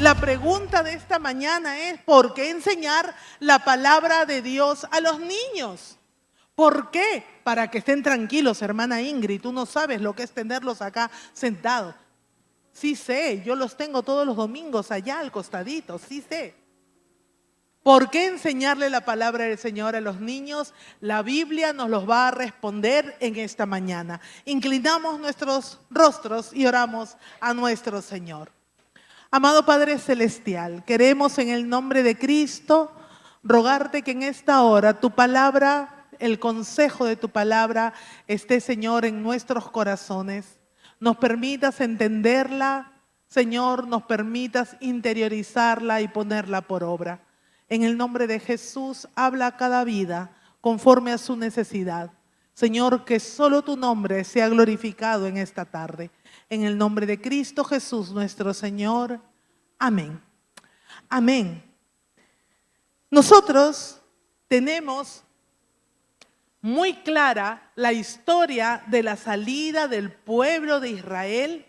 La pregunta de esta mañana es: ¿por qué enseñar la palabra de Dios a los niños? ¿Por qué? Para que estén tranquilos, hermana Ingrid. Tú no sabes lo que es tenerlos acá sentados. Sí sé, yo los tengo todos los domingos allá al costadito, sí sé. ¿Por qué enseñarle la palabra del Señor a los niños? La Biblia nos los va a responder en esta mañana. Inclinamos nuestros rostros y oramos a nuestro Señor. Amado Padre Celestial, queremos en el nombre de Cristo rogarte que en esta hora tu palabra, el consejo de tu palabra esté, Señor, en nuestros corazones. Nos permitas entenderla, Señor, nos permitas interiorizarla y ponerla por obra. En el nombre de Jesús, habla a cada vida conforme a su necesidad. Señor, que solo tu nombre sea glorificado en esta tarde. En el nombre de Cristo Jesús, nuestro Señor. Amén. Amén. Nosotros tenemos muy clara la historia de la salida del pueblo de Israel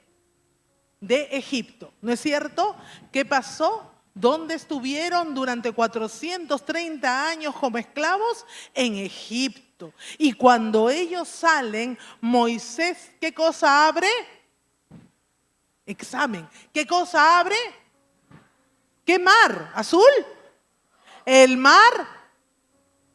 de Egipto. ¿No es cierto? ¿Qué pasó? ¿Dónde estuvieron durante 430 años como esclavos? En Egipto. Y cuando ellos salen, Moisés, ¿qué cosa abre? Examen. ¿Qué cosa abre? ¿Qué mar? ¿Azul? El mar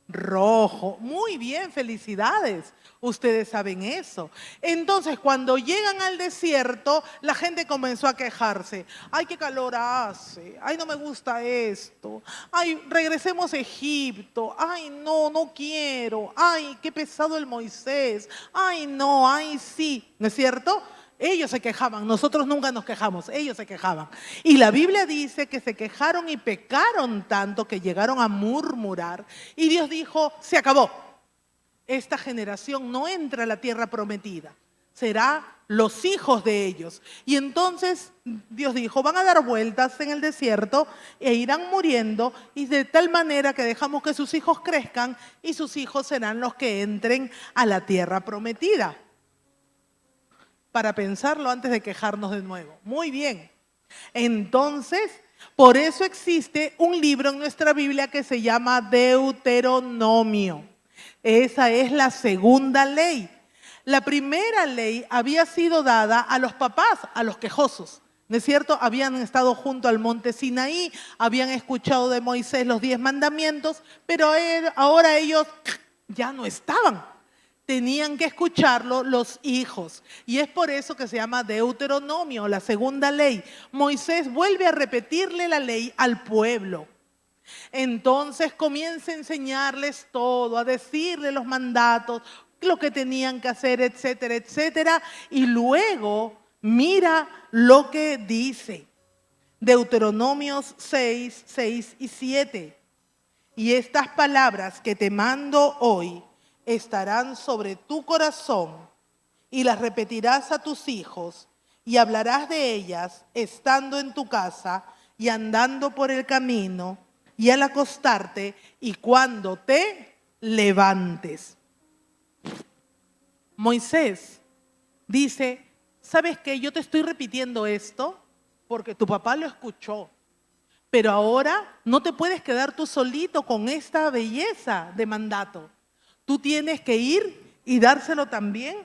rojo. Muy bien, felicidades. Ustedes saben eso. Entonces, cuando llegan al desierto, la gente comenzó a quejarse. Ay, qué calor hace. Ay, no me gusta esto. Ay, regresemos a Egipto. Ay, no, no quiero. Ay, qué pesado el Moisés. Ay, no, ay, sí. ¿No es cierto? Ellos se quejaban, nosotros nunca nos quejamos, ellos se quejaban. Y la Biblia dice que se quejaron y pecaron tanto que llegaron a murmurar. Y Dios dijo, se acabó. Esta generación no entra a la tierra prometida, será los hijos de ellos. Y entonces Dios dijo, van a dar vueltas en el desierto e irán muriendo, y de tal manera que dejamos que sus hijos crezcan y sus hijos serán los que entren a la tierra prometida. Para pensarlo antes de quejarnos de nuevo. Muy bien. Entonces, por eso existe un libro en nuestra Biblia que se llama Deuteronomio. Esa es la segunda ley. La primera ley había sido dada a los papás, a los quejosos. ¿No es cierto? Habían estado junto al monte Sinaí, habían escuchado de Moisés los 10 mandamientos, pero ahora ellos ya no estaban. Tenían que escucharlo los hijos. Y es por eso que se llama Deuteronomio, la segunda ley. Moisés vuelve a repetirle la ley al pueblo. Entonces comienza a enseñarles todo, a decirle los mandatos, lo que tenían que hacer, etcétera, etcétera. Y luego mira lo que dice. Deuteronomios 6, 6 y 7. Y estas palabras que te mando hoy estarán sobre tu corazón, y las repetirás a tus hijos, y hablarás de ellas estando en tu casa y andando por el camino y al acostarte y cuando te levantes. Moisés dice, ¿sabes qué? Yo te estoy repitiendo esto porque tu papá lo escuchó. Pero ahora no te puedes quedar tú solito con esta belleza de mandato. Tú tienes que ir y dárselo también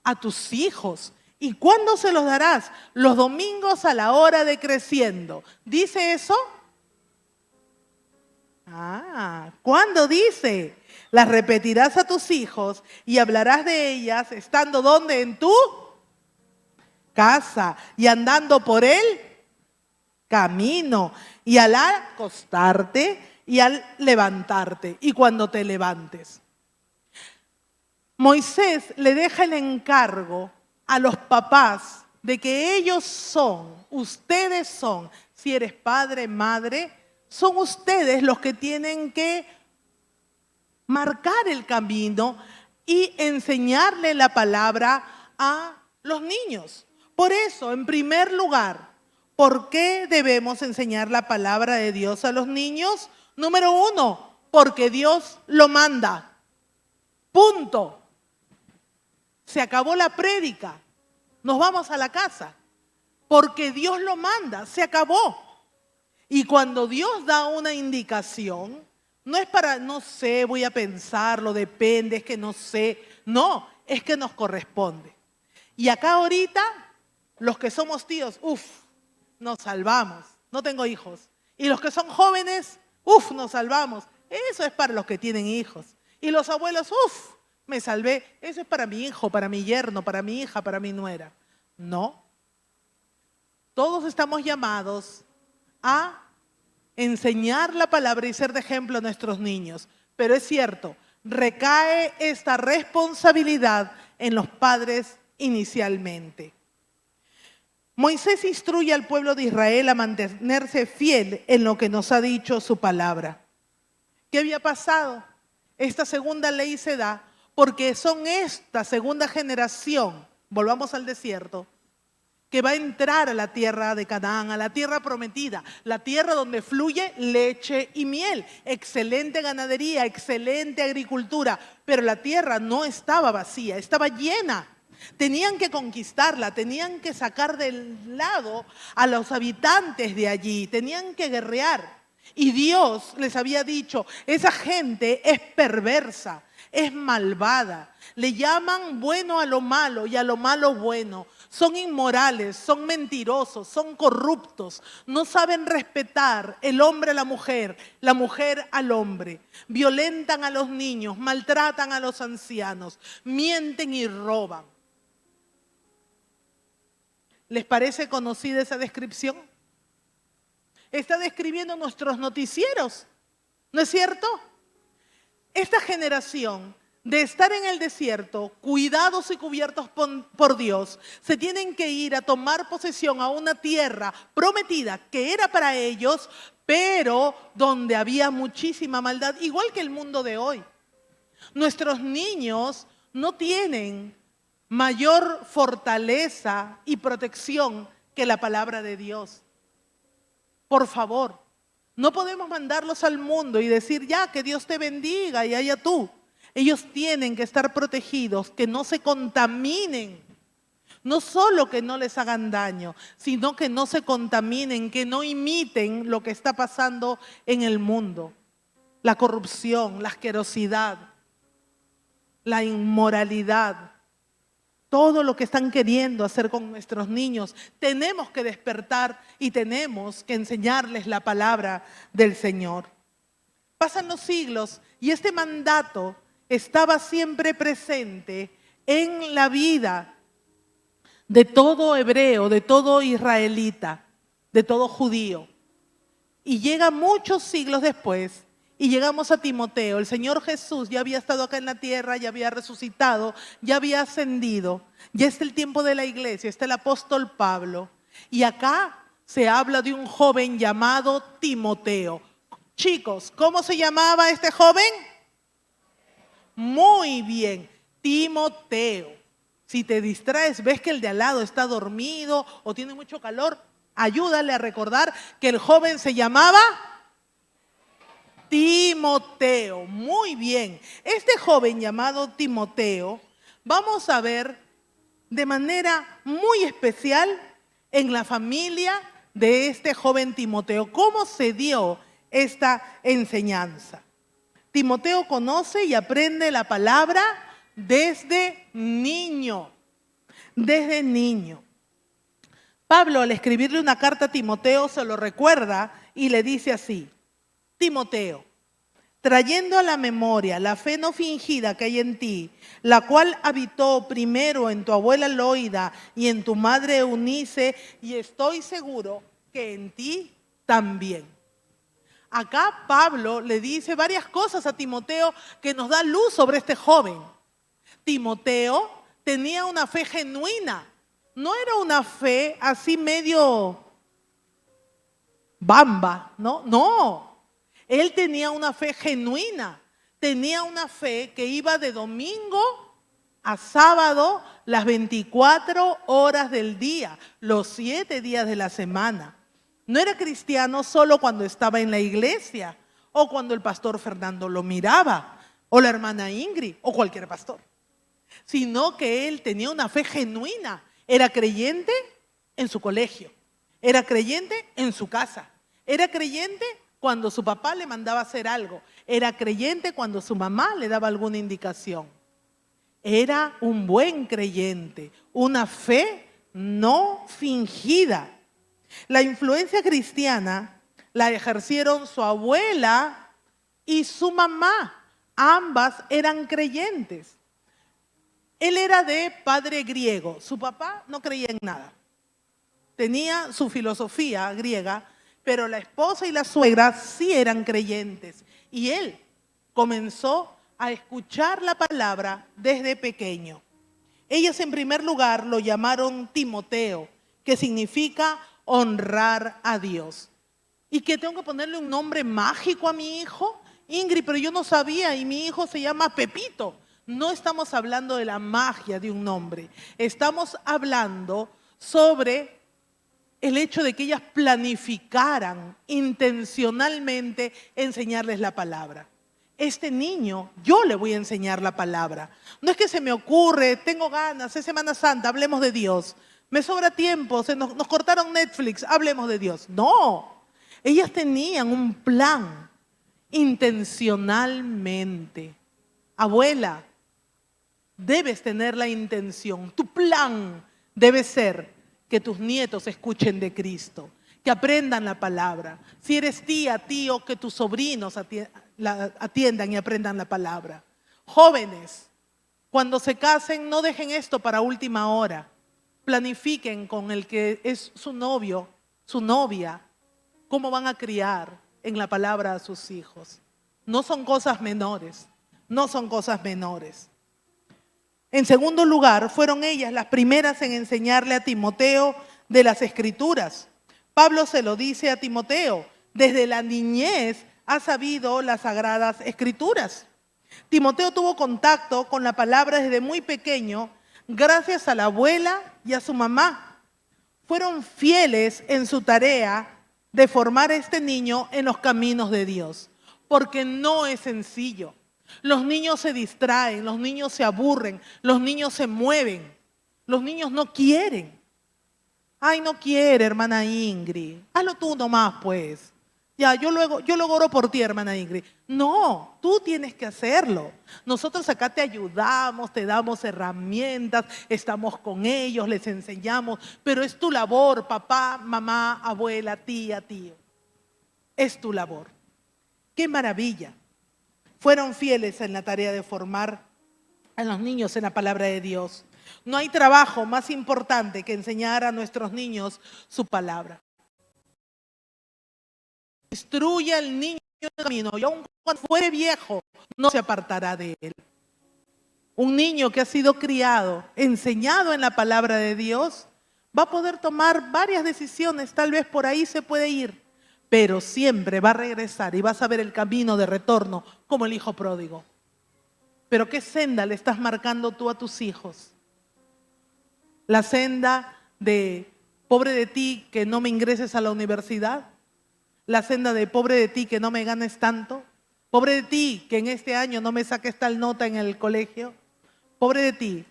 a tus hijos. ¿Y cuándo se los darás? Los domingos a la hora de creciendo. ¿Dice eso? ¿Cuándo dice? Las repetirás a tus hijos y hablarás de ellas estando ¿dónde? En tu casa y andando por el camino y al acostarte y al levantarte y cuando te levantes. Moisés le deja el encargo a los papás de que ellos son, ustedes son, si eres padre, madre, son ustedes los que tienen que marcar el camino y enseñarle la palabra a los niños. Por eso, en primer lugar, ¿por qué debemos enseñar la palabra de Dios a los niños? Número 1, porque Dios lo manda. Punto. Se acabó la prédica. Nos vamos a la casa. Porque Dios lo manda. Se acabó. Y cuando Dios da una indicación, no es para, no sé, voy a pensarlo, depende, es que no sé. No, es que nos corresponde. Y acá ahorita, los que somos tíos, nos salvamos. No tengo hijos. Y los que son jóvenes, nos salvamos. Eso es para los que tienen hijos. Y los abuelos, me salvé. Eso es para mi hijo, para mi yerno, para mi hija, para mi nuera. No. Todos estamos llamados a enseñar la palabra y ser de ejemplo a nuestros niños. Pero es cierto, recae esta responsabilidad en los padres inicialmente. Moisés instruye al pueblo de Israel a mantenerse fiel en lo que nos ha dicho su palabra. ¿Qué había pasado? Esta segunda ley se da porque son esta segunda generación, volvamos al desierto, que va a entrar a la tierra de Canaán, a la tierra prometida, la tierra donde fluye leche y miel. Excelente ganadería, excelente agricultura, pero la tierra no estaba vacía, estaba llena. Tenían que conquistarla, tenían que sacar del lado a los habitantes de allí, tenían que guerrear. Y Dios les había dicho, esa gente es perversa, es malvada. Le llaman bueno a lo malo y a lo malo bueno. Son inmorales, son mentirosos, son corruptos. No saben respetar el hombre a la mujer al hombre. Violentan a los niños, maltratan a los ancianos, mienten y roban. ¿Les parece conocida esa descripción? Está describiendo nuestros noticieros, ¿no es cierto? Esta generación de estar en el desierto, cuidados y cubiertos por Dios, se tienen que ir a tomar posesión a una tierra prometida que era para ellos, pero donde había muchísima maldad, igual que el mundo de hoy. Nuestros niños no tienen mayor fortaleza y protección que la palabra de Dios. Por favor, no podemos mandarlos al mundo y decir, ya, que Dios te bendiga y allá tú. Ellos tienen que estar protegidos, que no se contaminen. No solo que no les hagan daño, sino que no se contaminen, que no imiten lo que está pasando en el mundo. La corrupción, la asquerosidad, la inmoralidad. Todo lo que están queriendo hacer con nuestros niños, tenemos que despertar y tenemos que enseñarles la palabra del Señor. Pasan los siglos y este mandato estaba siempre presente en la vida de todo hebreo, de todo israelita, de todo judío. Y llega muchos siglos después y llegamos a Timoteo. El Señor Jesús ya había estado acá en la tierra, ya había resucitado, ya había ascendido. Ya está el tiempo de la iglesia, está el apóstol Pablo. Y acá se habla de un joven llamado Timoteo. Chicos, ¿cómo se llamaba este joven? Muy bien, Timoteo. Si te distraes, ves que el de al lado está dormido o tiene mucho calor, ayúdale a recordar que el joven se llamaba Timoteo. Muy bien. Este joven llamado Timoteo, vamos a ver de manera muy especial en la familia de este joven Timoteo, cómo se dio esta enseñanza. Timoteo conoce y aprende la palabra desde niño. Desde niño. Pablo, al escribirle una carta a Timoteo, se lo recuerda y le dice así: Timoteo, trayendo a la memoria la fe no fingida que hay en ti, la cual habitó primero en tu abuela Loida y en tu madre Eunice, y estoy seguro que en ti también. Acá Pablo le dice varias cosas a Timoteo que nos da luz sobre este joven. Timoteo tenía una fe genuina, no era una fe así medio bamba, ¿no? No, él tenía una fe genuina, tenía una fe que iba de domingo a sábado las 24 horas del día, los 7 días de la semana. No era cristiano solo cuando estaba en la iglesia o cuando el pastor Fernando lo miraba o la hermana Ingrid o cualquier pastor, sino que él tenía una fe genuina. Era creyente en su colegio, era creyente en su casa, Era creyente cuando su papá le mandaba hacer algo. Era creyente cuando su mamá le daba alguna indicación. Era un buen creyente, una fe no fingida. La influencia cristiana la ejercieron su abuela y su mamá. Ambas eran creyentes. Él era de padre griego. Su papá no creía en nada. Tenía su filosofía griega, pero la esposa y la suegra sí eran creyentes. Y él comenzó a escuchar la palabra desde pequeño. Ellas en primer lugar lo llamaron Timoteo, que significa honrar a Dios. ¿Y que tengo que ponerle un nombre mágico a mi hijo? Ingrid, pero yo no sabía y mi hijo se llama Pepito. No estamos hablando de la magia de un nombre. Estamos hablando sobre el hecho de que ellas planificaran intencionalmente enseñarles la palabra. Este niño, yo le voy a enseñar la palabra. No es que se me ocurre, tengo ganas, es Semana Santa, hablemos de Dios. Me sobra tiempo, nos cortaron Netflix, hablemos de Dios. No, ellas tenían un plan intencionalmente. Abuela, debes tener la intención, tu plan debe ser que tus nietos escuchen de Cristo, que aprendan la palabra. Si eres tía, tío, que tus sobrinos atiendan y aprendan la palabra. Jóvenes, cuando se casen, no dejen esto para última hora. Planifiquen con el que es su novio, su novia, cómo van a criar en la palabra a sus hijos. No son cosas menores, no son cosas menores. En segundo lugar, fueron ellas las primeras en enseñarle a Timoteo de las Escrituras. Pablo se lo dice a Timoteo, desde la niñez ha sabido las Sagradas Escrituras. Timoteo tuvo contacto con la palabra desde muy pequeño, gracias a la abuela y a su mamá. Fueron fieles en su tarea de formar a este niño en los caminos de Dios, porque no es sencillo. Los niños se distraen, los niños se aburren, los niños se mueven, los niños no quieren. Ay, no quiere, hermana Ingrid. Hazlo tú nomás, pues. Ya, yo luego oro por ti, hermana Ingrid. No, tú tienes que hacerlo. Nosotros acá te ayudamos, te damos herramientas, estamos con ellos, les enseñamos, pero es tu labor, papá, mamá, abuela, tía, tío. Es tu labor. ¡Qué maravilla! Fueron fieles en la tarea de formar a los niños en la palabra de Dios. No hay trabajo más importante que enseñar a nuestros niños su palabra. Instruye al niño en el camino y aun cuando fuere viejo, no se apartará de él. Un niño que ha sido criado, enseñado en la palabra de Dios, va a poder tomar varias decisiones, tal vez por ahí se puede ir, pero siempre va a regresar y va a saber el camino de retorno como el hijo pródigo. Pero ¿qué senda le estás marcando tú a tus hijos? La senda de pobre de ti que no me ingreses a la universidad, la senda de pobre de ti que no me ganes tanto, pobre de ti que en este año no me saques tal nota en el colegio, pobre de ti.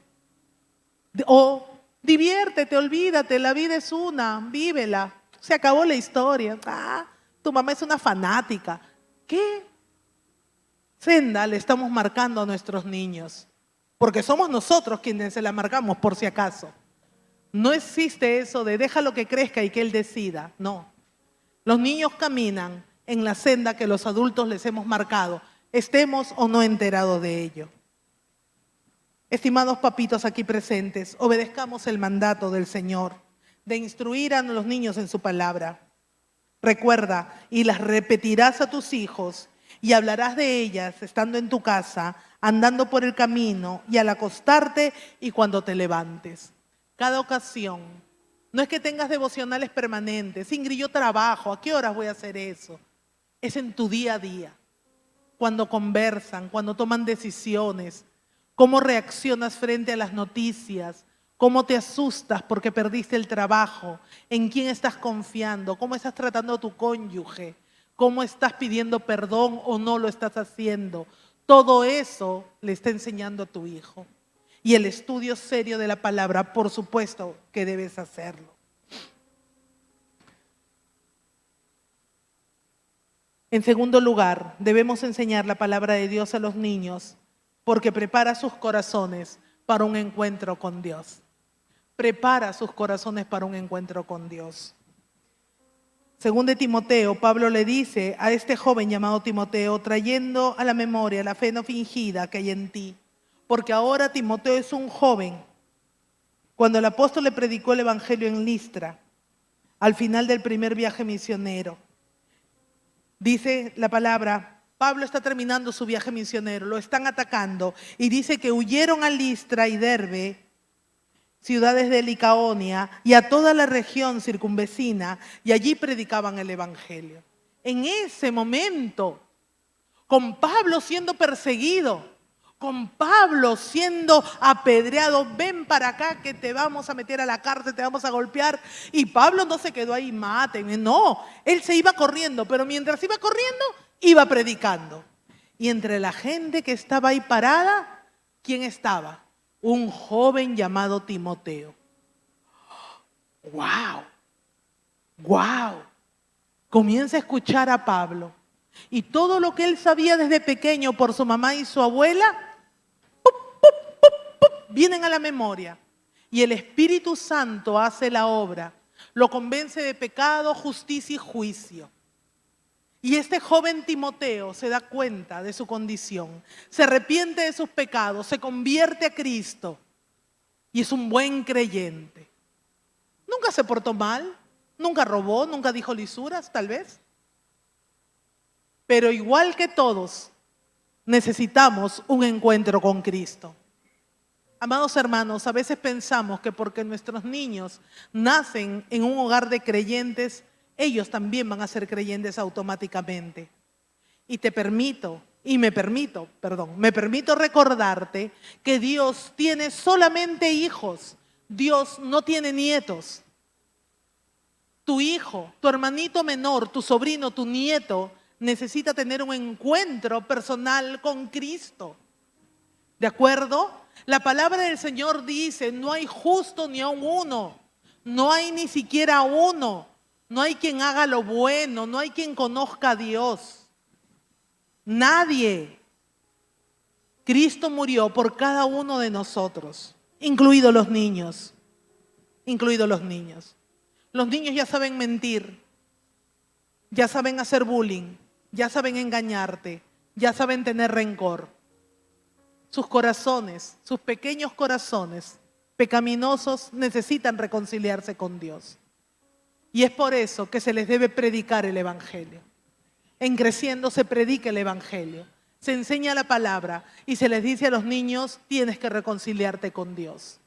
O diviértete, olvídate, la vida es una, vívela. Se acabó la historia. Tu mamá es una fanática. ¿Qué senda le estamos marcando a nuestros niños? Porque somos nosotros quienes se la marcamos, por si acaso. No existe eso de déjalo que crezca y que él decida. No. Los niños caminan en la senda que los adultos les hemos marcado, estemos o no enterados de ello. Estimados papitos aquí presentes, obedezcamos el mandato del Señor de instruir a los niños en su palabra. Recuerda, y las repetirás a tus hijos y hablarás de ellas estando en tu casa, andando por el camino y al acostarte y cuando te levantes. Cada ocasión. No es que tengas devocionales permanentes. Ingrid, yo trabajo. ¿A qué horas voy a hacer eso? Es en tu día a día. Cuando conversan, cuando toman decisiones. Cómo reaccionas frente a las noticias. Cómo te asustas porque perdiste el trabajo. En quién estás confiando. Cómo estás tratando a tu cónyuge. Cómo estás pidiendo perdón o no lo estás haciendo. Todo eso le está enseñando a tu hijo. Y el estudio serio de la palabra, por supuesto que debes hacerlo. En segundo lugar, debemos enseñar la palabra de Dios a los niños porque prepara sus corazones para un encuentro con Dios. Prepara sus corazones para un encuentro con Dios. Según de Timoteo, Pablo le dice a este joven llamado Timoteo, trayendo a la memoria la fe no fingida que hay en ti, porque ahora Timoteo es un joven. Cuando el apóstol le predicó el evangelio en Listra, al final del primer viaje misionero, dice la palabra, Pablo está terminando su viaje misionero, lo están atacando y dice que huyeron a Listra y Derbe, ciudades de Licaonia y a toda la región circunvecina, y allí predicaban el evangelio. En ese momento, con Pablo siendo perseguido, con Pablo siendo apedreado, ven para acá que te vamos a meter a la cárcel, te vamos a golpear. Y Pablo no se quedó ahí, mátenme, no, él se iba corriendo, pero mientras iba corriendo, iba predicando. Y entre la gente que estaba ahí parada, ¿quién estaba? Un joven llamado Timoteo. ¡Wow! ¡Wow! Comienza a escuchar a Pablo. Y todo lo que él sabía desde pequeño por su mamá y su abuela, vienen a la memoria. Y el Espíritu Santo hace la obra. Lo convence de pecado, justicia y juicio. Y este joven Timoteo se da cuenta de su condición, se arrepiente de sus pecados, se convierte a Cristo y es un buen creyente. Nunca se portó mal, nunca robó, nunca dijo lisuras, tal vez. Pero igual que todos, necesitamos un encuentro con Cristo. Amados hermanos, a veces pensamos que porque nuestros niños nacen en un hogar de creyentes, ellos también van a ser creyentes automáticamente. Y me permito recordarte que Dios tiene solamente hijos. Dios no tiene nietos. Tu hijo, tu hermanito menor, tu sobrino, tu nieto, necesita tener un encuentro personal con Cristo. ¿De acuerdo? La palabra del Señor dice, no hay justo ni aun uno. No hay ni siquiera uno. No hay quien haga lo bueno, no hay quien conozca a Dios. Nadie. Cristo murió por cada uno de nosotros, incluidos los niños. Incluidos los niños. Los niños ya saben mentir, ya saben hacer bullying, ya saben engañarte, ya saben tener rencor. Sus corazones, sus pequeños corazones pecaminosos necesitan reconciliarse con Dios. Y es por eso que se les debe predicar el evangelio. En creciendo se predica el evangelio, se enseña la palabra y se les dice a los niños, tienes que reconciliarte con Dios.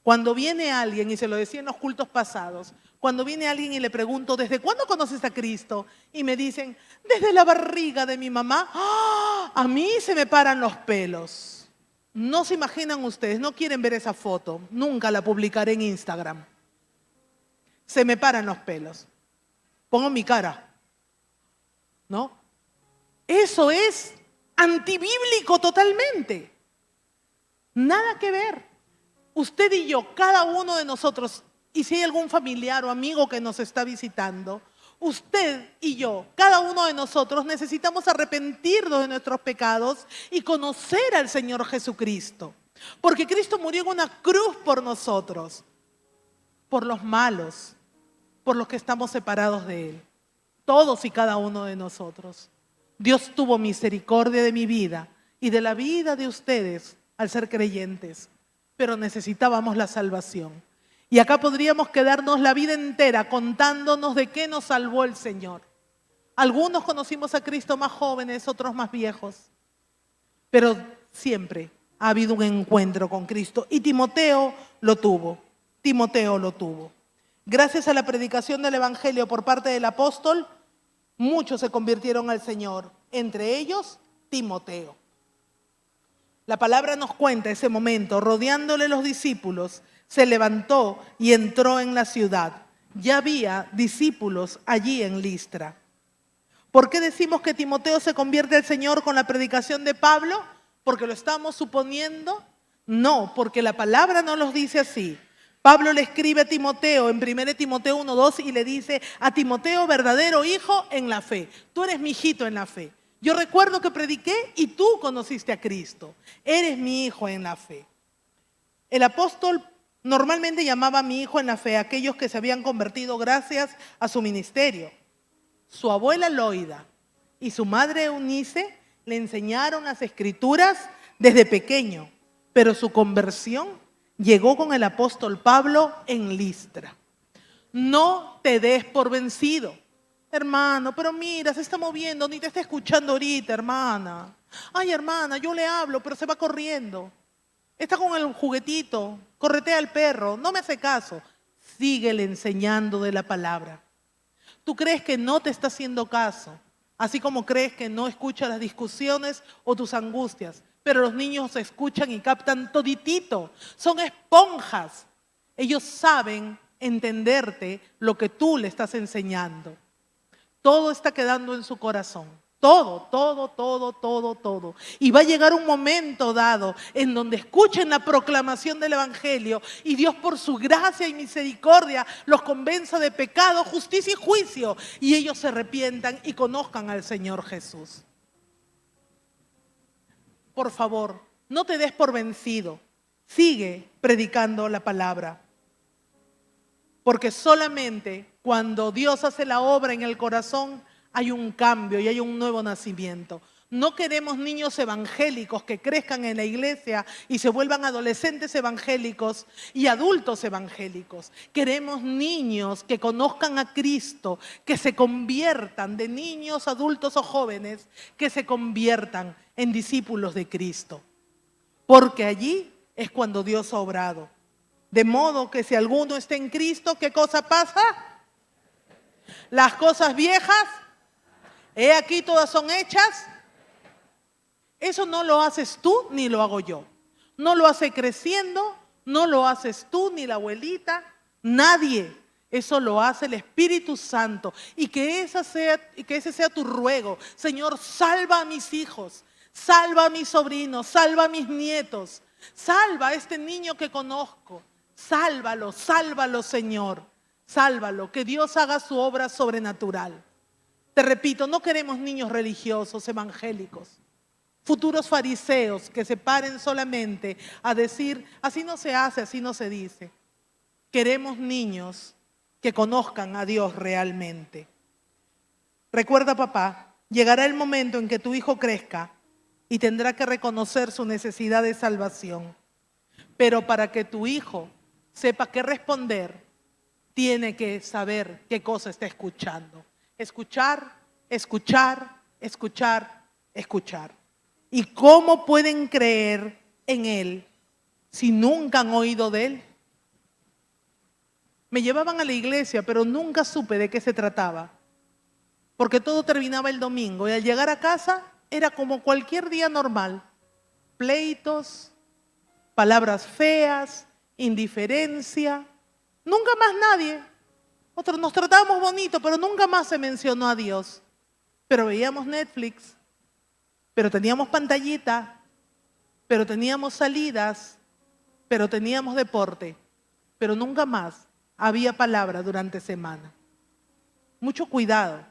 Cuando viene alguien, y se lo decía en los cultos pasados, cuando viene alguien y le pregunto, ¿desde cuándo conoces a Cristo? Y me dicen, desde la barriga de mi mamá. ¡Ah! A mí se me paran los pelos. No se imaginan ustedes, no quieren ver esa foto, nunca la publicaré en Instagram. Se me paran los pelos. Pongo mi cara. ¿No? Eso es antibíblico totalmente. Nada que ver. Usted y yo, cada uno de nosotros, y si hay algún familiar o amigo que nos está visitando, usted y yo, cada uno de nosotros necesitamos arrepentirnos de nuestros pecados y conocer al Señor Jesucristo. Porque Cristo murió en una cruz por nosotros, por los malos, por los que estamos separados de Él. Todos y cada uno de nosotros. Dios tuvo misericordia de mi vida y de la vida de ustedes al ser creyentes, pero necesitábamos la salvación. Y acá podríamos quedarnos la vida entera contándonos de qué nos salvó el Señor. Algunos conocimos a Cristo más jóvenes, otros más viejos, pero siempre ha habido un encuentro con Cristo y Timoteo lo tuvo. Timoteo lo tuvo. Gracias a la predicación del evangelio por parte del apóstol, muchos se convirtieron al Señor, entre ellos Timoteo. La palabra nos cuenta ese momento, rodeándole los discípulos, se levantó y entró en la ciudad. Ya había discípulos allí en Listra. ¿Por qué decimos que Timoteo se convierte al Señor con la predicación de Pablo? ¿Porque lo estamos suponiendo? No, porque la palabra no nos dice así. Pablo le escribe a Timoteo en 1 Timoteo 1:2 y le dice a Timoteo, verdadero hijo en la fe. Tú eres mi hijito en la fe. Yo recuerdo que prediqué y tú conociste a Cristo. Eres mi hijo en la fe. El apóstol normalmente llamaba a mi hijo en la fe a aquellos que se habían convertido gracias a su ministerio. Su abuela Loida y su madre Eunice le enseñaron las escrituras desde pequeño, pero su conversión llegó con el apóstol Pablo en Listra. No te des por vencido, hermano, pero mira, se está moviendo, ni te está escuchando ahorita, hermana. Ay, hermana, yo le hablo, pero se va corriendo. Está con el juguetito, corretea al perro, no me hace caso. Síguele enseñando de la palabra. Tú crees que no te está haciendo caso, así como crees que no escucha las discusiones o tus angustias. Pero los niños escuchan y captan toditito. Son esponjas. Ellos saben entenderte lo que tú le estás enseñando. Todo está quedando en su corazón. Todo. Y va a llegar un momento dado en donde escuchen la proclamación del Evangelio y Dios por su gracia y misericordia los convenza de pecado, justicia y juicio. Y ellos se arrepientan y conozcan al Señor Jesús. Por favor, no te des por vencido. Sigue predicando la palabra. Porque solamente cuando Dios hace la obra en el corazón, hay un cambio y hay un nuevo nacimiento. No queremos niños evangélicos que crezcan en la iglesia y se vuelvan adolescentes evangélicos y adultos evangélicos. Queremos niños que conozcan a Cristo, que se conviertan de niños, adultos o jóvenes, que se conviertan en discípulos de Cristo. Porque allí es cuando Dios ha obrado. De modo que si alguno está en Cristo, ¿qué cosa pasa? Las cosas viejas, he aquí todas son hechas. Eso no lo haces tú ni lo hago yo. No lo hace creciendo, no lo haces tú ni la abuelita, nadie. Eso lo hace el Espíritu Santo. Y que ese sea tu ruego. Señor, salva a mis hijos, salva a mis sobrinos, salva a mis nietos, salva a este niño que conozco. Sálvalo, sálvalo, Señor. Sálvalo, que Dios haga su obra sobrenatural. Te repito, no queremos niños religiosos, evangélicos, futuros fariseos que se paren solamente a decir, así no se hace, así no se dice. Queremos niños que conozcan a Dios realmente. Recuerda, papá, llegará el momento en que tu hijo crezca y tendrá que reconocer su necesidad de salvación. Pero para que tu hijo sepa qué responder, tiene que saber qué cosa está escuchando. Escuchar, escuchar, escuchar, escuchar. ¿Y cómo pueden creer en Él si nunca han oído de Él? Me llevaban a la iglesia, pero nunca supe de qué se trataba. Porque todo terminaba el domingo y al llegar a casa era como cualquier día normal. Pleitos, palabras feas, indiferencia. Nunca más nadie. Nosotros nos tratábamos bonito, pero nunca más se mencionó a Dios. Pero veíamos Netflix, pero teníamos pantallita, pero teníamos salidas, pero teníamos deporte, pero nunca más había palabra durante semana. Mucho cuidado.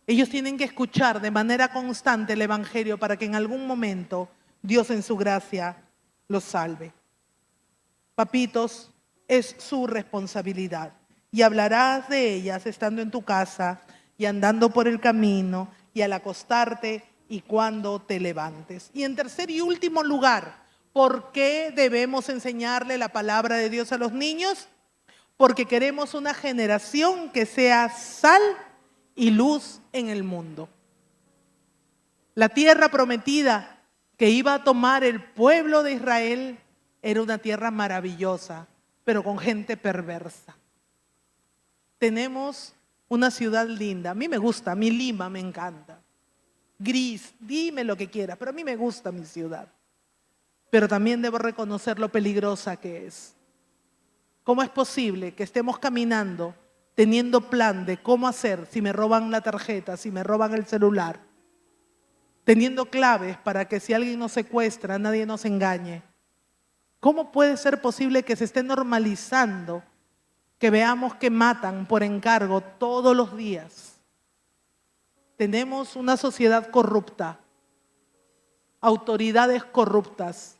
Ellos tienen que escuchar de manera constante el Evangelio para que en algún momento Dios en su gracia los salve. Papitos, es su responsabilidad. Y hablarás de ellas estando en tu casa y andando por el camino y al acostarte y cuando te levantes. Y en tercer y último lugar, ¿por qué debemos enseñarle la palabra de Dios a los niños? Porque queremos una generación que sea sal y luz en el mundo. La tierra prometida que iba a tomar el pueblo de Israel era una tierra maravillosa, pero con gente perversa. Tenemos una ciudad linda. A mí me gusta, mi Lima me encanta. Gris, dime lo que quieras, pero a mí me gusta mi ciudad. Pero también debo reconocer lo peligrosa que es. ¿Cómo es posible que estemos caminando teniendo plan de cómo hacer si me roban la tarjeta, si me roban el celular? Teniendo claves para que si alguien nos secuestra, nadie nos engañe. ¿Cómo puede ser posible que se esté normalizando que veamos que matan por encargo todos los días? Tenemos una sociedad corrupta, autoridades corruptas,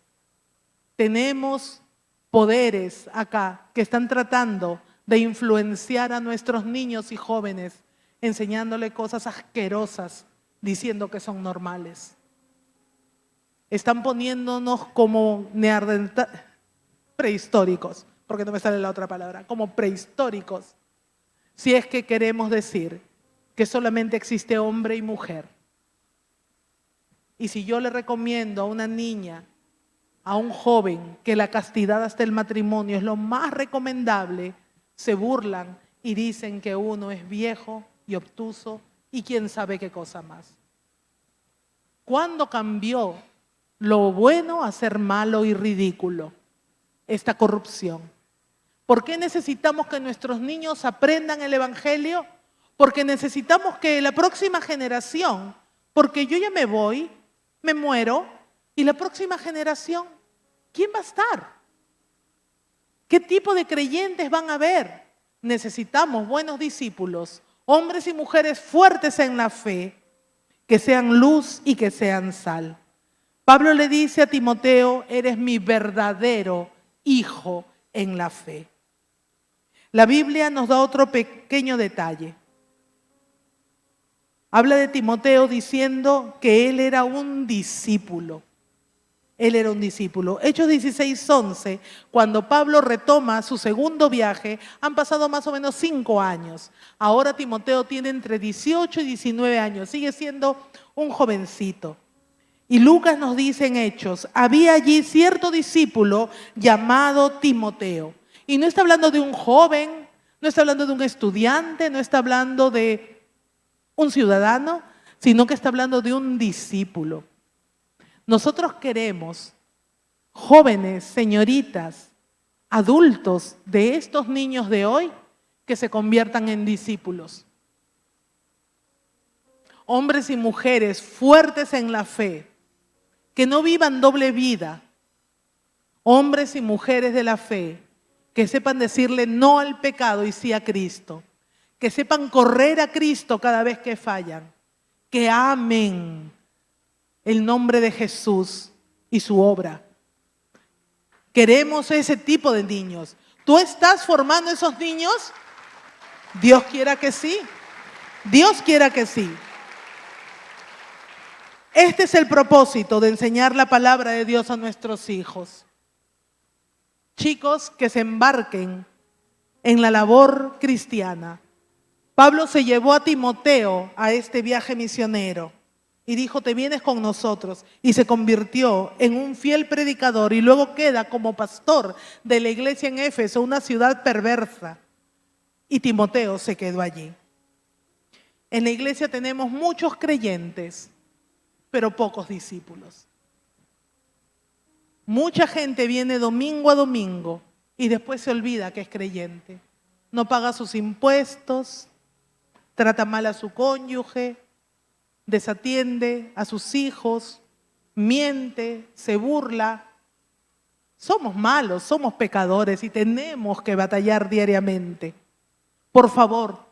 tenemos poderes acá que están tratando de influenciar a nuestros niños y jóvenes, enseñándole cosas asquerosas, diciendo que son normales. Están poniéndonos como prehistóricos, porque no me sale la otra palabra, como prehistóricos, si es que queremos decir que solamente existe hombre y mujer. Y si yo le recomiendo a una niña, a un joven, que la castidad hasta el matrimonio es lo más recomendable, se burlan y dicen que uno es viejo y obtuso y quién sabe qué cosa más. ¿Cuándo cambió lo bueno a ser malo y ridículo? Esta corrupción. ¿Por qué necesitamos que nuestros niños aprendan el Evangelio? Porque necesitamos que la próxima generación, porque yo ya me voy, me muero, y la próxima generación, ¿quién va a estar? ¿Qué tipo de creyentes van a haber? Necesitamos buenos discípulos, hombres y mujeres fuertes en la fe, que sean luz y que sean sal. Pablo le dice a Timoteo, eres mi verdadero hijo en la fe. La Biblia nos da otro pequeño detalle. Habla de Timoteo diciendo que él era un discípulo. Él era un discípulo. Hechos 16:11, cuando Pablo retoma su segundo viaje, han pasado más o menos 5 años. Ahora Timoteo tiene entre 18 y 19 años, sigue siendo un jovencito. Y Lucas nos dice en Hechos, había allí cierto discípulo llamado Timoteo. Y no está hablando de un joven, no está hablando de un estudiante, no está hablando de un ciudadano, sino que está hablando de un discípulo. Nosotros queremos jóvenes, señoritas, adultos de estos niños de hoy que se conviertan en discípulos. Hombres y mujeres fuertes en la fe, que no vivan doble vida. Hombres y mujeres de la fe, que sepan decirle no al pecado y sí a Cristo. Que sepan correr a Cristo cada vez que fallan. Que amen el nombre de Jesús y su obra. Queremos ese tipo de niños. ¿Tú estás formando esos niños? Dios quiera que sí. Dios quiera que sí. Este es el propósito de enseñar la palabra de Dios a nuestros hijos. Chicos que se embarquen en la labor cristiana. Pablo se llevó a Timoteo a este viaje misionero y dijo, te vienes con nosotros. Y se convirtió en un fiel predicador y luego queda como pastor de la iglesia en Éfeso, una ciudad perversa. Y Timoteo se quedó allí. En la iglesia tenemos muchos creyentes, pero pocos discípulos. Mucha gente viene domingo a domingo y después se olvida que es creyente. No paga sus impuestos, trata mal a su cónyuge, desatiende a sus hijos, miente, se burla. Somos malos, somos pecadores y tenemos que batallar diariamente. Por favor,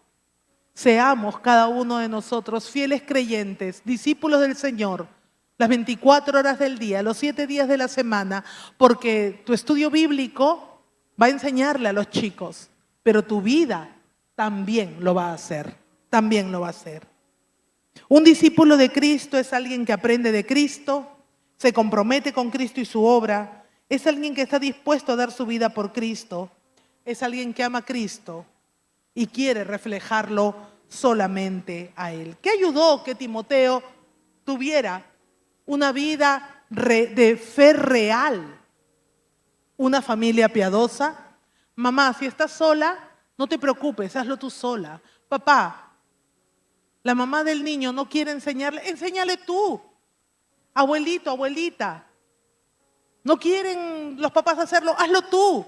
seamos cada uno de nosotros fieles creyentes, discípulos del Señor, las 24 horas del día, los 7 días de la semana, porque tu estudio bíblico va a enseñarle a los chicos, pero tu vida también lo va a hacer, también lo va a hacer. Un discípulo de Cristo es alguien que aprende de Cristo, se compromete con Cristo y su obra, es alguien que está dispuesto a dar su vida por Cristo, es alguien que ama a Cristo y quiere reflejarlo solamente a Él. ¿Qué ayudó que Timoteo tuviera una vida de fe real? Una familia piadosa. Mamá, si estás sola, no te preocupes, hazlo tú sola. Papá, la mamá del niño no quiere enseñarle, enséñale tú. Abuelito, abuelita, no quieren los papás hacerlo, hazlo tú.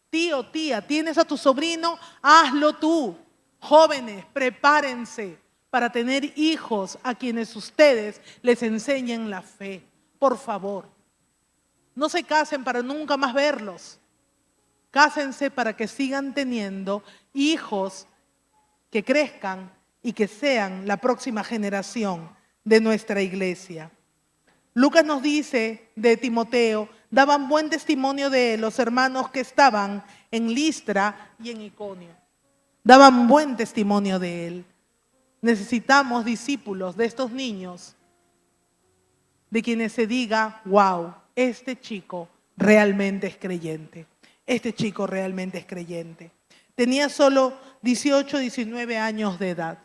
Tío, tía, tienes a tu sobrino, hazlo tú. Jóvenes, prepárense para tener hijos a quienes ustedes les enseñen la fe. Por favor. No se casen para nunca más verlos. Cásense para que sigan teniendo hijos que crezcan y que sean la próxima generación de nuestra iglesia. Lucas nos dice de Timoteo, daban buen testimonio de él los hermanos que estaban en Listra y en Iconio. Daban buen testimonio de él. Necesitamos discípulos de estos niños, de quienes se diga, wow, este chico realmente es creyente. Este chico realmente es creyente. Tenía solo 18, 19 años de edad.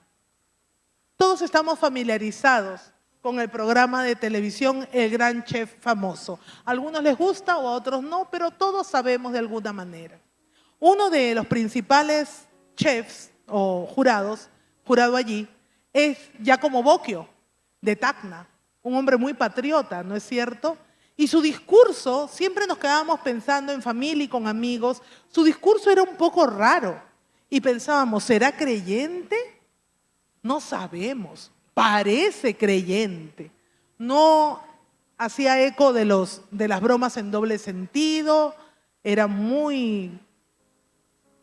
Todos estamos familiarizados con el programa de televisión El Gran Chef Famoso. A algunos les gusta o a otros no, pero todos sabemos de alguna manera. Uno de los principales chefs o jurado allí, es Giacomo Bocchio, de Tacna, un hombre muy patriota, ¿no es cierto? Y su discurso, siempre nos quedábamos pensando en familia y con amigos, su discurso era un poco raro. Y pensábamos, ¿será creyente? No sabemos, parece creyente. No hacía eco de las bromas en doble sentido, era muy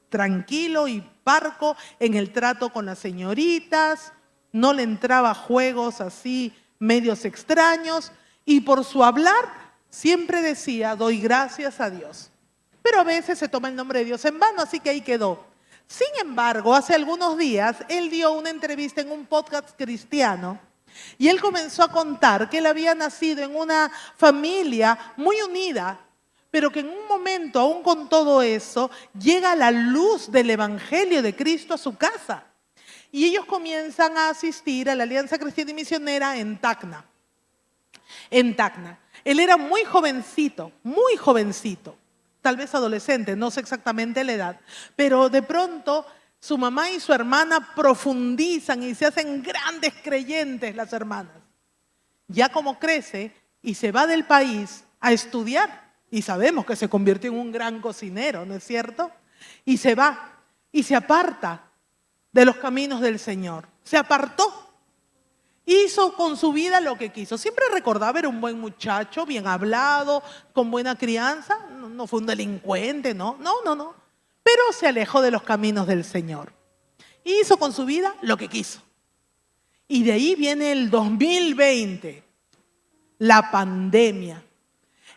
tranquilo y parco en el trato con las señoritas, no le entraba juegos así medios extraños y por su hablar siempre decía, doy gracias a Dios. Pero a veces se toma el nombre de Dios en vano, así que ahí quedó. Sin embargo, hace algunos días él dio una entrevista en un podcast cristiano y él comenzó a contar que él había nacido en una familia muy unida, pero que en un momento, aún con todo eso, llega la luz del Evangelio de Cristo a su casa. Y ellos comienzan a asistir a la Alianza Cristiana y Misionera en Tacna. En Tacna. Él era muy jovencito, tal vez adolescente, no sé exactamente la edad, pero de pronto su mamá y su hermana profundizan y se hacen grandes creyentes las hermanas. Ya como crece y se va del país a estudiar, y sabemos que se convirtió en un gran cocinero, ¿no es cierto? Y se va y se aparta de los caminos del Señor. Se apartó. Hizo con su vida lo que quiso. Siempre recordaba, era un buen muchacho, bien hablado, con buena crianza. No fue un delincuente, no. Pero se alejó de los caminos del Señor. Hizo con su vida lo que quiso. Y de ahí viene el 2020, la pandemia.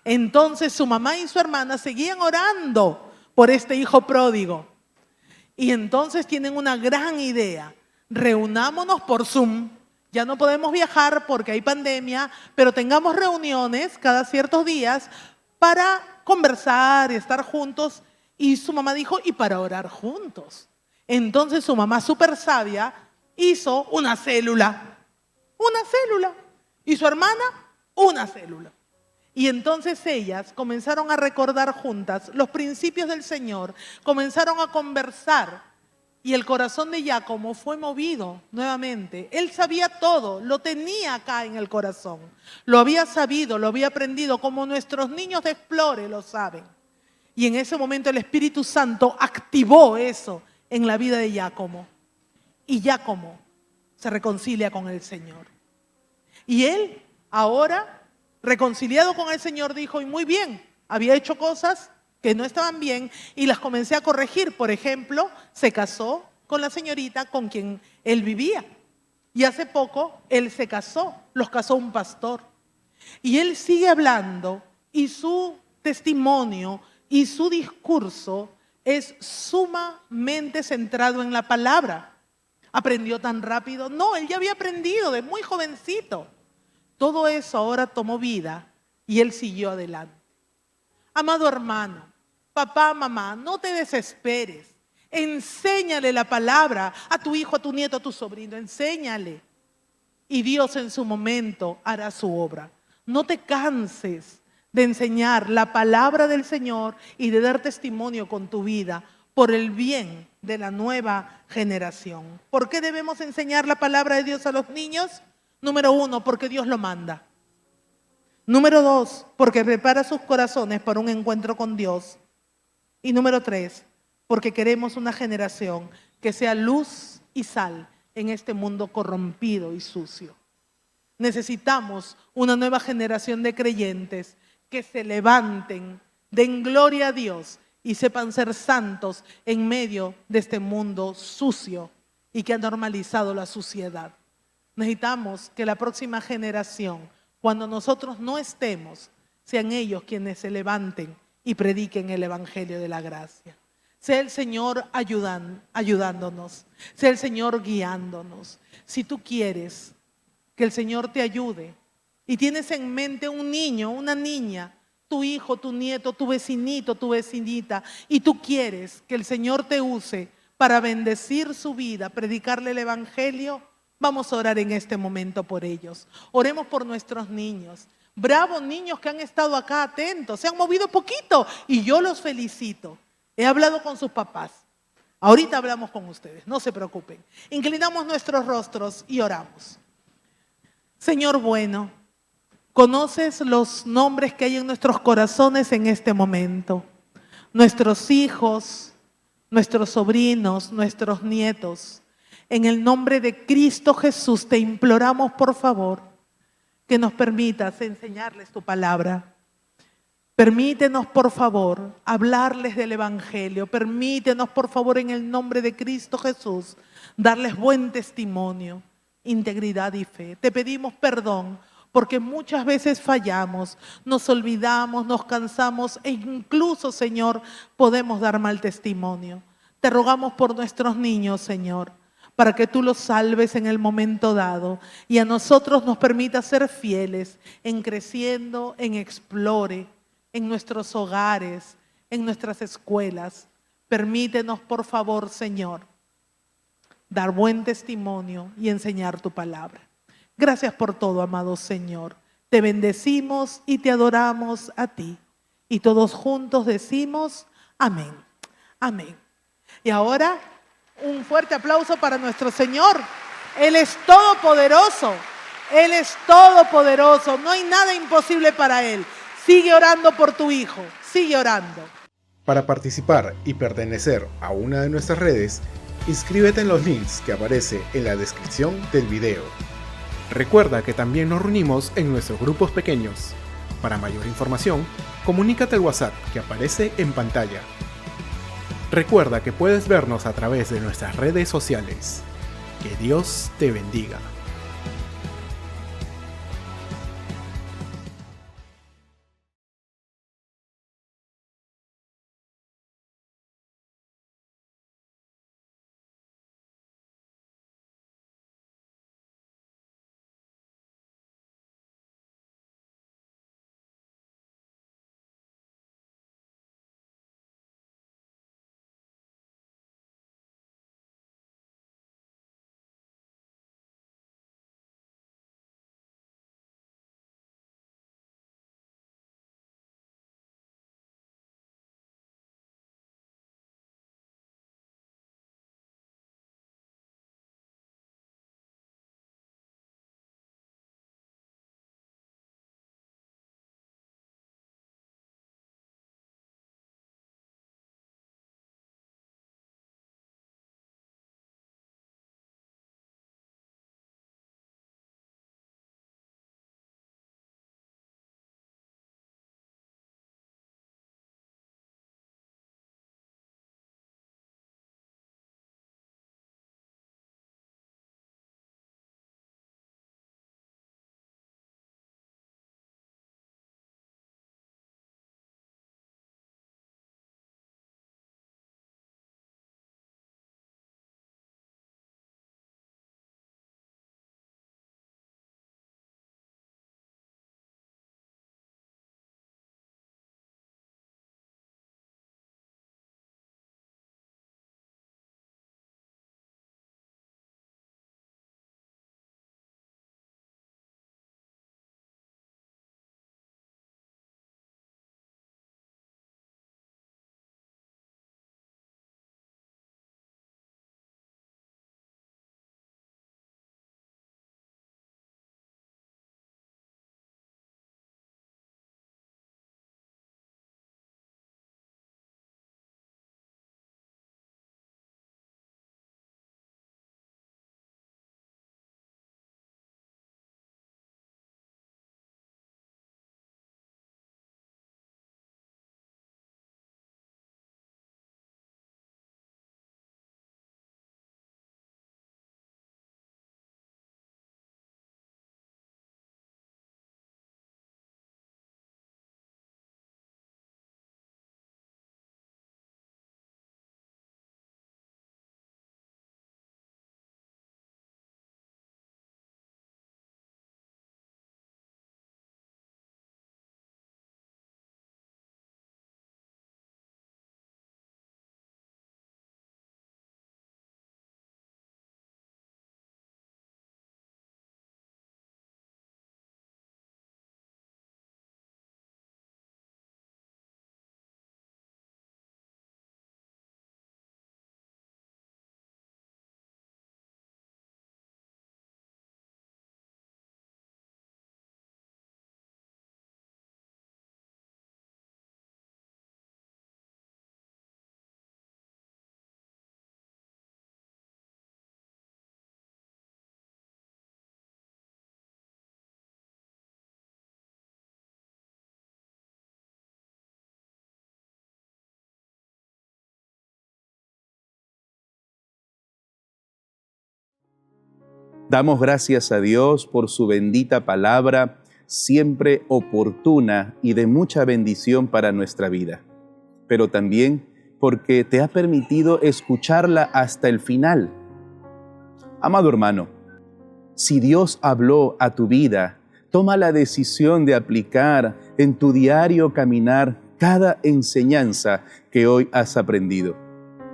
Entonces su mamá y su hermana seguían orando por este hijo pródigo. Y entonces tienen una gran idea. Reunámonos por Zoom. Ya no podemos viajar porque hay pandemia, pero tengamos reuniones cada ciertos días para conversar y estar juntos. Y su mamá dijo, y para orar juntos. Entonces su mamá, súper sabia, hizo una célula. Y su hermana, una célula. Y entonces ellas comenzaron a recordar juntas los principios del Señor, comenzaron a conversar y el corazón de Giacomo fue movido nuevamente. Él sabía todo, lo tenía acá en el corazón. Lo había sabido, lo había aprendido, como nuestros niños de Explore lo saben. Y en ese momento el Espíritu Santo activó eso en la vida de Giacomo. Y Giacomo se reconcilia con el Señor. Y él ahora, reconciliado con el Señor, dijo, y muy bien, había hecho cosas que no estaban bien y las comencé a corregir. Por ejemplo, se casó con la señorita con quien él vivía. Y hace poco él se casó, los casó un pastor. Y él sigue hablando y su testimonio y su discurso es sumamente centrado en la palabra. ¿Aprendió tan rápido? No, él ya había aprendido de muy jovencito. Todo eso ahora tomó vida y él siguió adelante. Amado hermano, papá, mamá, no te desesperes. Enséñale la palabra a tu hijo, a tu nieto, a tu sobrino. Enséñale. Y Dios en su momento hará su obra. No te canses de enseñar la palabra del Señor y de dar testimonio con tu vida por el bien de la nueva generación. ¿Por qué debemos enseñar la palabra de Dios a los niños? Número 1, porque Dios lo manda. Número 2, porque prepara sus corazones para un encuentro con Dios. Y número 3, porque queremos una generación que sea luz y sal en este mundo corrompido y sucio. Necesitamos una nueva generación de creyentes que se levanten, den gloria a Dios y sepan ser santos en medio de este mundo sucio y que ha normalizado la suciedad. Necesitamos que la próxima generación, cuando nosotros no estemos, sean ellos quienes se levanten y prediquen el Evangelio de la gracia. Sea el Señor ayudándonos, sea el Señor guiándonos. Si tú quieres que el Señor te ayude y tienes en mente un niño, una niña, tu hijo, tu nieto, tu vecinito, tu vecinita, y tú quieres que el Señor te use para bendecir su vida, predicarle el Evangelio, vamos a orar en este momento por ellos. Oremos por nuestros niños. Bravos niños que han estado acá atentos, se han movido poquito y yo los felicito. He hablado con sus papás. Ahorita hablamos con ustedes, no se preocupen. Inclinamos nuestros rostros y oramos. Señor bueno, conoces los nombres que hay en nuestros corazones en este momento. Nuestros hijos, nuestros sobrinos, nuestros nietos. En el nombre de Cristo Jesús te imploramos, por favor, que nos permitas enseñarles tu palabra. Permítenos, por favor, hablarles del Evangelio. Permítenos, por favor, en el nombre de Cristo Jesús, darles buen testimonio, integridad y fe. Te pedimos perdón porque muchas veces fallamos, nos olvidamos, nos cansamos e incluso, Señor, podemos dar mal testimonio. Te rogamos por nuestros niños, Señor, para que tú los salves en el momento dado y a nosotros nos permitas ser fieles en creciendo, en explore, en nuestros hogares, en nuestras escuelas. Permítenos, por favor, Señor, dar buen testimonio y enseñar tu palabra. Gracias por todo, amado Señor. Te bendecimos y te adoramos a ti. Y todos juntos decimos amén. Amén. Y ahora, un fuerte aplauso para nuestro Señor. Él es todopoderoso. Él es todopoderoso. No hay nada imposible para Él. Sigue orando por tu hijo. Sigue orando. Para participar y pertenecer a una de nuestras redes, inscríbete en los links que aparece en la descripción del video. Recuerda que también nos reunimos en nuestros grupos pequeños. Para mayor información, comunícate al WhatsApp que aparece en pantalla. Recuerda que puedes vernos a través de nuestras redes sociales. Que Dios te bendiga. Damos gracias a Dios por su bendita palabra, siempre oportuna y de mucha bendición para nuestra vida, pero también porque te ha permitido escucharla hasta el final. Amado hermano, si Dios habló a tu vida, toma la decisión de aplicar en tu diario caminar cada enseñanza que hoy has aprendido.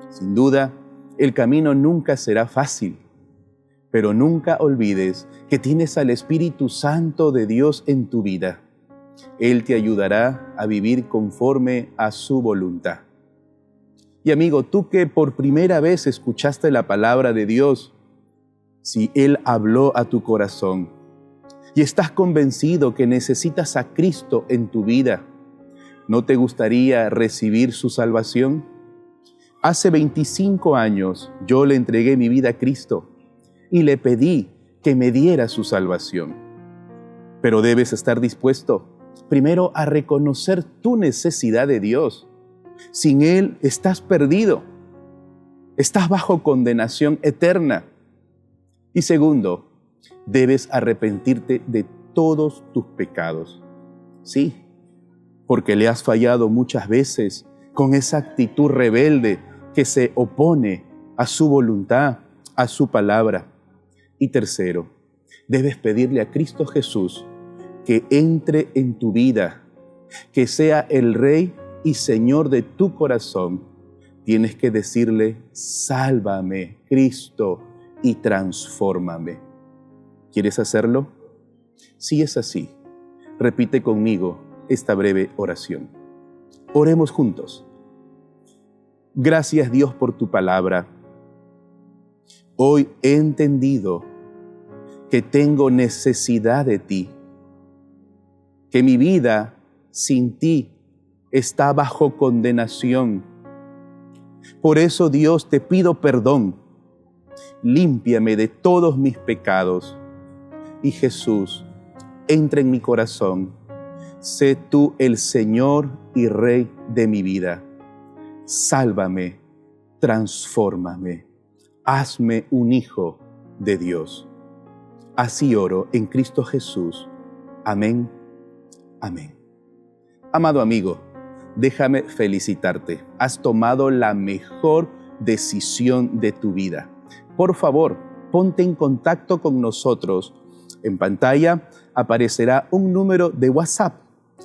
Sin duda, el camino nunca será fácil, pero nunca olvides que tienes al Espíritu Santo de Dios en tu vida. Él te ayudará a vivir conforme a su voluntad. Y amigo, tú que por primera vez escuchaste la palabra de Dios, si Él habló a tu corazón y estás convencido que necesitas a Cristo en tu vida, ¿no te gustaría recibir su salvación? Hace 25 años yo le entregué mi vida a Cristo y le pedí que me diera su salvación. Pero debes estar dispuesto primero a reconocer tu necesidad de Dios. Sin Él estás perdido, estás bajo condenación eterna. Y segundo, debes arrepentirte de todos tus pecados. Sí, porque le has fallado muchas veces con esa actitud rebelde que se opone a su voluntad, a su palabra. Y tercero, debes pedirle a Cristo Jesús que entre en tu vida, que sea el Rey y Señor de tu corazón. Tienes que decirle: sálvame, Cristo, y transfórmame. ¿Quieres hacerlo? Si es así, repite conmigo esta breve oración. Oremos juntos. Gracias, Dios, por tu palabra. Hoy he entendido que tengo necesidad de ti, que mi vida sin ti está bajo condenación. Por eso, Dios, te pido perdón. Límpiame de todos mis pecados. Y Jesús, entra en mi corazón. Sé tú el Señor y Rey de mi vida. Sálvame, transfórmame, hazme un hijo de Dios. Así oro en Cristo Jesús. Amén, amén. Amado amigo, déjame felicitarte. Has tomado la mejor decisión de tu vida. Por favor, ponte en contacto con nosotros. En pantalla aparecerá un número de WhatsApp.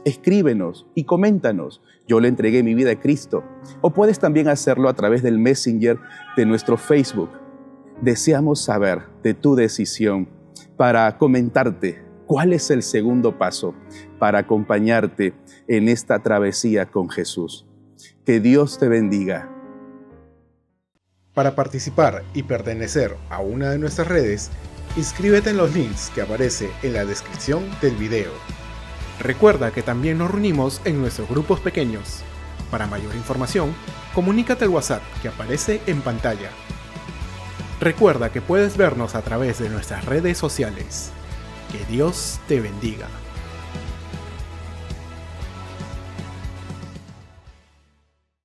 Escríbenos y coméntanos: yo le entregué mi vida a Cristo. O puedes también hacerlo a través del Messenger de nuestro Facebook. Deseamos saber de tu decisión para comentarte cuál es el segundo paso para acompañarte en esta travesía con Jesús. Que Dios te bendiga. Para participar y pertenecer a una de nuestras redes, inscríbete en los links que aparece en la descripción del video. Recuerda que también nos reunimos en nuestros grupos pequeños. Para mayor información, comunícate al WhatsApp que aparece en pantalla. Recuerda que puedes vernos a través de nuestras redes sociales. Que Dios te bendiga.